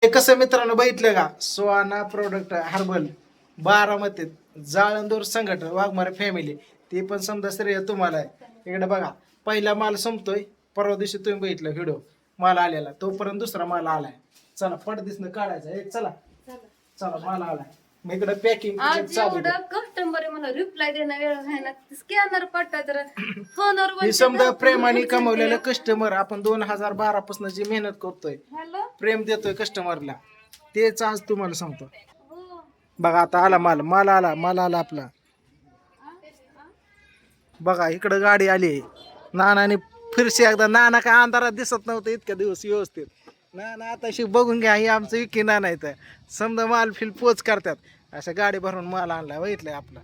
हे कसं मित्रांनो बघितलं का, सोना प्रोडक्ट हर्बल बारामतीत जाळंदूर संघटन वाघमारे फॅमिली, ते पण समजा श्रेय तुम्हाला आहे. इकडे बघा, पहिला माल संपतोय, परवा दिवशी तुम्ही बघितलं व्हिडिओ, माल आलेला तोपर्यंत दुसरा माल आलाय. चला पडदिसनं काढायचा एक, चला चला माल आलाय. मग इकडे पॅकिंग आज एवढं कस्टमर मला रिप्लाय देणं वेळ आहे ना, स्कॅनर पडता तर फोनवर हे समजा प्रेमाने कमवलेलं कस्टमर, आपण 2012 पासून जी मेहनत करतोय, हॅलो प्रेम देतोय कस्टमरला, तेच आज तुम्हाला सांगतो. बघा आता आला माल, माल आला आपला. बघा इकडं गाडी आली. नानाने फिरशी एकदा, नाना काय अंधारात दिसत नव्हतं इतक्या दिवस व्यवस्थित. नाना आता बघून घ्या, ही आमचं विकी नाना इथं समजा माल फिल पोच करतात. अशा गाडी भरून माल आणला बघितलंय आपला,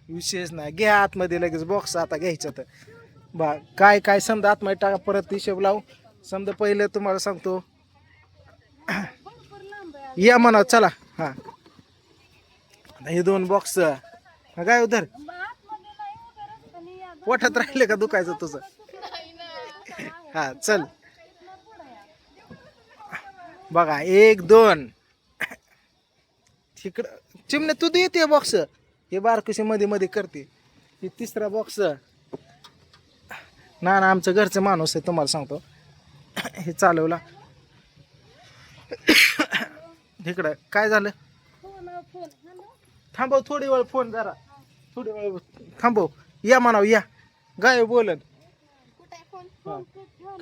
विशेष नाही. घ्या आतमध्ये लगेच बॉक्स आता घ्यायचं तर बा काय काय समजा आतमध्ये टाका, परत हिशोब लावू. समजा पहिलं तुम्हाला सांगतो, या म्हणा चला. हा हे 2 बॉक्स काय उधर पोटात राहिले का दुखायचं तुझं. हा चल बघा 1 2 तिकडं चिमणे तू देते बॉक्स, हे बारकशी मध्ये मध्ये करते. हे 3रा बॉक्स. ना आमचं घरचं माणूस आहे तुम्हाला सांगतो, हे चालवला. इकडं काय झालं, थांबव थोडी वेळ, फोन जरा थोडी वेळ थांबव. या म्हणाव, या गाय बोलन.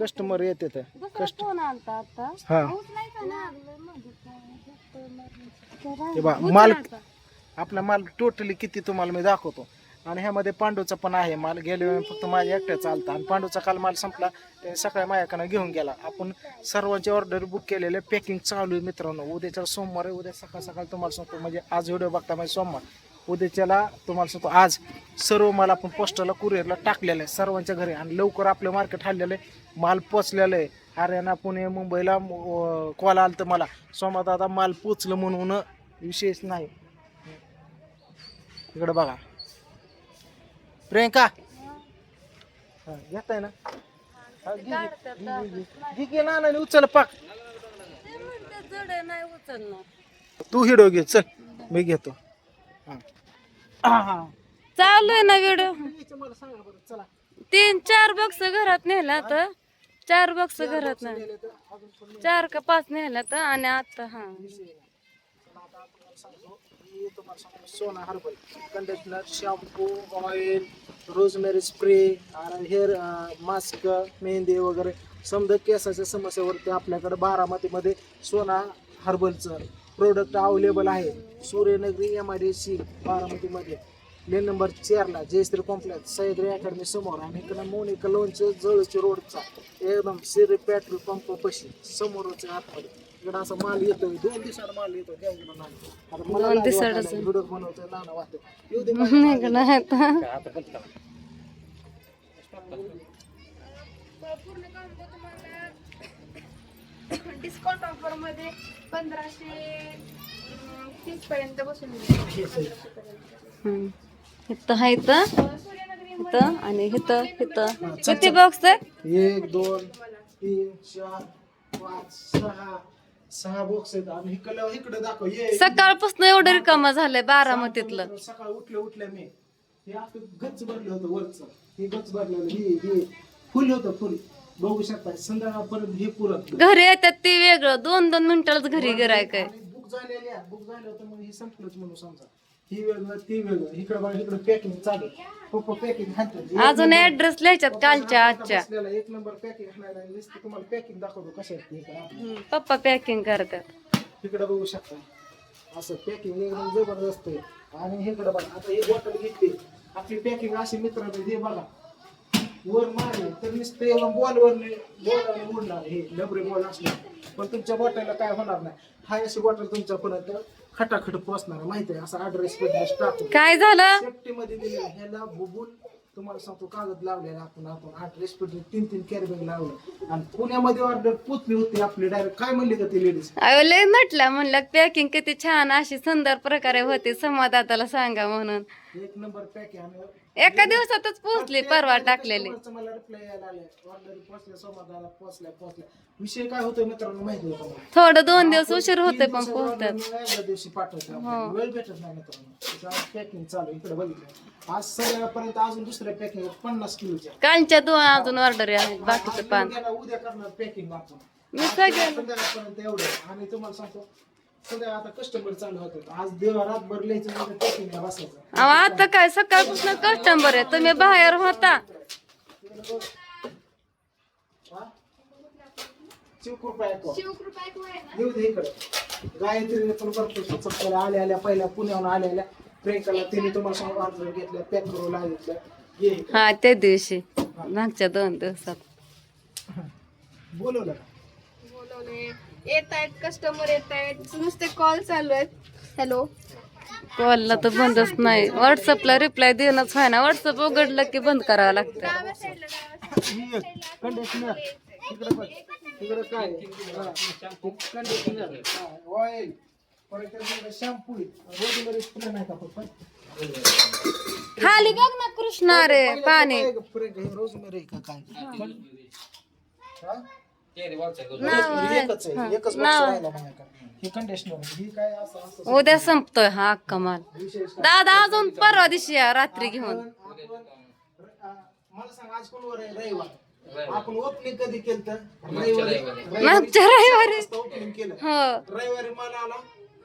कस्टमर येते तर फोन आलता आता. हा हे बा माल, आपला माल टोटली किती तुम्हाला मी दाखवतो. आणि ह्यामध्ये पांडूचा पण आहे माल. गेल्या वेळी फक्त माझ्या एकट्याचा आलता, आणि पांडूचा काल माल संपला, त्याने सकाळी माझ्याकडनं घेऊन गेला. आपण सर्वांची ऑर्डर बुक केलेले, पॅकिंग चालू आहे मित्रांनो. उद्याच्या सोमवार आहे, उद्या सकाळ सकाळ तुम्हाला सांगतो, म्हणजे आज व्हिडिओ बघता म्हणजे सोमवार, उद्याच्याला तुम्हाला सांगतो आज सर्व माल आपण पोस्टला कुरिअरला टाकलेलं आहे सर्वांच्या घरी. आणि लवकर आपलं मार्केट हल्लेलं आहे, माल पोचलेलं आहे. हरियाणा पुणे मुंबईला कॉल आलं तर मला, सोमवार दादा माल पोचलं म्हणून, विशेष नाही. इकडे बघा प्रियंका, घेताय ना, घे ना, उचल पाक. नाही उचलणार, तू हिडो घे, चल मी घेतो. चालू आहे ना व्हिडिओ. मला सांगा बरं, चला 3-4 बॉक्स घरात नेला तर 4 बॉक्स घरात नाही, 4 का 5 नेला तर. आणि आता हा सोना herbal conditioner, shampoo, oil, rosemary spray, hair mask, mehndi वगैरे समजा केसाच्या समस्यावरती आपल्याकडे बारामतीमध्ये सोना हर्बलचं प्रोडक्ट अवेलेबल आहे. सूर्यनगरी MIDC बारामतीमध्ये, लेन नंबर 4ला जयश्री कॉम्प्लेक्स, सह्याद्री अकॅडमी समोर. आणि इकडं मोनिका लोणचं जवळची रोडचा एकदम सिरी पेट्रोल पंप पशी समोरच आतमध्ये. इकडं असा माल येतो, 2 दिवसाला माल येतो. द्या इकडं नाना, आता मला व्हिडिओ बनवतोय नाना वाटत येऊ दे. डिस्काउंट ऑफर मध्ये 1530 पर्यंत बसून इथं आहे, इथं आणि इथं किती बॉक्स आहे? 1 2 3 4 5 6 बॉक्स आहेत. आणि इकडे दाखव, सकाळपासून एवढं रिकामा झालंय बारामतीतलं. सकाळ उठल्या मी हे आपलं गच्च भरलं होतं वरचं, हे गच्च भरलेलं, हे फुल होतं, फुल बघू शकता. संध्याकाळपर्यंत हे पुरत घरी येतात ते वेगळं, 2-2 मिनिटालाच घरी गिरायक आहे. बुक झालं होतं मग हे संपलंच म्हणून समजा. ही वेगळं ती वेगळं, इकडे बघा, इकडे पॅकिंग चालू, पप्पा पॅकिंग अजून ऍड्रेस लिहायच्यात कालच्या आजच्या. 1 नंबर पॅकिंग हाणायला नुसतं तुम्हाला पॅकिंग दाखवतो कसं आहे. पप्पा पॅकिंग करतात. इकडे बघू शकता, असं पॅकिंग एकदम जबरदस्त आहे. आणि इकडे बघा, आता ही बॉटल घेतली, आपली पॅकिंग अशी मित्रांनो, हे बघा वर मारले तर नुसतं एकदम बॉलवर उडणार. हे डबरे बॉल असले पण तुमच्या बॉटलला काय होणार नाही. हा अशी बॉटल तुमच्यापर्यंत खटाखट पोचणार, माहिती आहे. असा ॲड्रेस टाकून काय झालं, सेफ्टी मध्ये दिलेला. ह्याला बुबुल तुम्हाला सांगतो कागद लावलेला आपण 8 रेस्पिरेटर 3 कॅरी बॅग लावलं आणि पुण्यामध्ये ऑर्डर पोचली होती आपली डायरेक्ट. काय म्हणली का ती लेडीज? अहो लय म्हटलं म्हणलं पॅकिंग किती छान अशी सुंदर प्रकारे होते संवाददाताला सांगा म्हणून. एक नंबर पॅक आहे. एका दिवसातच पोहोचली परवा टाकलेली. मला रिप्लाय यायला आले ऑर्डर पोचल्या सोमवारला पोचल्या. विषय काय होतोय मित्रांनो माहिती आहे का? थोडं 2 दिवस उशीर होते पण पोहोचतात. एका दिवशी पाठवते वेळ भेटत नाही मित्रांनो. पॅकिंग चालू इकडे बघितलं आज सगळ्यापर्यंत अजून दुसऱ्या पॅकिंग 50 किलोच्या कालच्या 2 अजून ऑर्डर आहेत बाकीचं पान. उद्या करणार पॅकिंग आपण मी सगळ्या संध्याकाळपर्यंत एवढं. आणि तुम्हाला सांगतो सध्या आता कस्टमर चालू होतात. आज रातभर लिहायचं पॅकिंग बसायचं. अहो आता काय सकाळपासून कस्टमर आहे. तुम्ही बाहेर होता. शिवकृपा येऊ दे इकडे. गायत्रीने पण भरपूर चक्कर आल्या पहिल्या पुण्याहून आलेल्या प्रियंकाला तिने तुम्हाला सांगून ऑर्डर घेतल्या पॅक करून लागितलं. हा त्या दिवशी मागच्या 2 दिवसात बोलवलं का? बोलवले येत आहेत कस्टमर येत आहेत नुसते कॉल चालू आहेत. हॅलो कॉलला तर बंदच नाही. व्हॉट्सअपला रिप्लाय देणंच व्हाय ना. व्हॉट्सअप उघडलं की बंद करावं लागतं. डाव्या साईडला कंडिशनर तिकडे बघ. तिकडे काय कंडिशनर ऑइल परत शॅम्पू रोजमेरी स्प्रे नाही का फक्त खाली बघ ना कृष्णा रे पाणी. रोजमेरी का काय एकच नाव बॉक्स राहिला माझ्याकडे. हे कंडिशनर ही काय असं असं उद्या संपतोय हा कमाल. विशेष दादा अजून परवा दिवशी या रात्री घेऊन. मला सांग आज कोणवर आहे? रविवार. आपण ओपनिंग कधी केलं तर रविवारी मागच्या रविवारी. ओपनिंग केलं हो रविवारी मला आला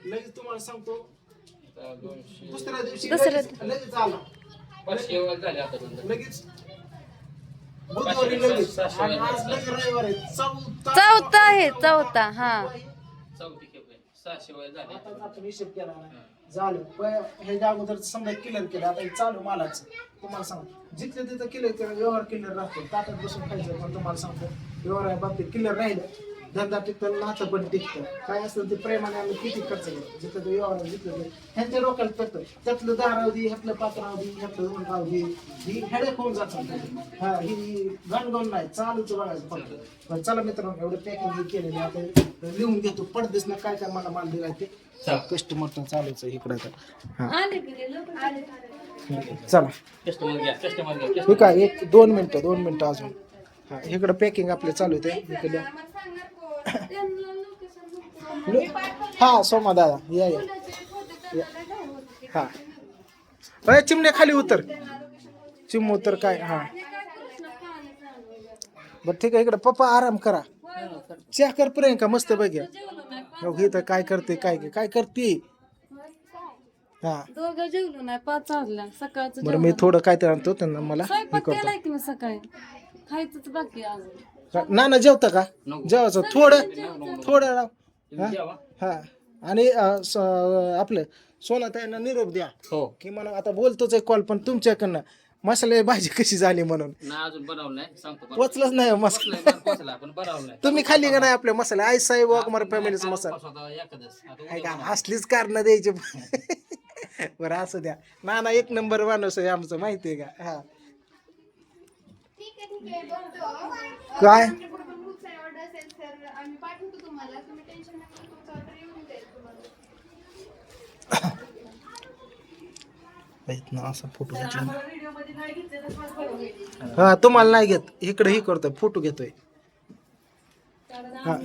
लगेच. तुम्हाला सांगतो दुसऱ्या दिवशी दुसऱ्या लगेच आला लगेच बुधवारी लगेच. आणि आज लगेच रविवार आहे. चौथा आहे चौथा. हा आता आपण हिशोब केला ना झालं. ह्याच्या अगोदर समजा क्लिअर केलं. आता हे चालू मालाचं तुम्हाला सांगतो जिथले तिथं क्लिअर केलं व्यवहार क्लिअर राहतो. ताटात बसून खायचं पण तुम्हाला सांगतो व्यवहार बाबतीत क्लिअर राहिलं धंदा टिकतं नातं पण टिकतं. काय असतं ते प्रेमाने आम्ही किती खर्च करतो जिथं ते व्यवहार जिथलं ते ह्यांच्या डोक्याला करतं. त्यातलं 10 राहू दे ह्यातलं 5 राहू दे ह्यातलं 2 राहू दे. ही हेडेक होऊन जातात. हा ही गणगण नाही चालूच बघायचं फक्त. पण चला मित्रांनो एवढं पॅकिंग केलेलं आता लिहून घेतो. पडदेस ना काय काय मला माल दिलाय ते कस्टमर तर चालूच आहे इकडे. हा चला ठीक आहे. 1-2 मिनिटं अजून. हा इकडं पॅकिंग आपले चालू होते इकडे. हा सोमा दादा या हा अरे चिमण्या खाली उतर. चिमू उतर काय. हा बर ठीक आहे. इकडे पप्पा आराम करा. चहा कर प्रियंका मस्त बघ्या. हे तर काय करते काय करते. हा दोघं जेवलो नाही 5 वाजला सकाळचं. बरं मी थोडं काय तर आणतो त्यांना मला हे स्वयंपाक करतो. केलाय की मी सकाळी. खायचंच बाकी अजून. ना जेवता का जेवायचं थोडं राव. हा आणि आपलं सोना त्यांना निरोप द्या की मला आता बोलतोच आहे कॉल पण तुमच्याकडनं मसाले भाजी कशी झाली म्हणून. पोचलंच नाही मसाला. तुम्ही खाल्ली का नाही आपल्या मसाले? आई साहेब वाघमारे फॅमिलीचा मसाला असलीच कारण द्यायची. बरं असं द्या. ना 1 नंबर माणूस आहे आमचं माहितीये का. हा काय असा फोटो घेतला. हा तुम्हाला नाही घेत इकडे ही करतोय फोटो घेतोय. हा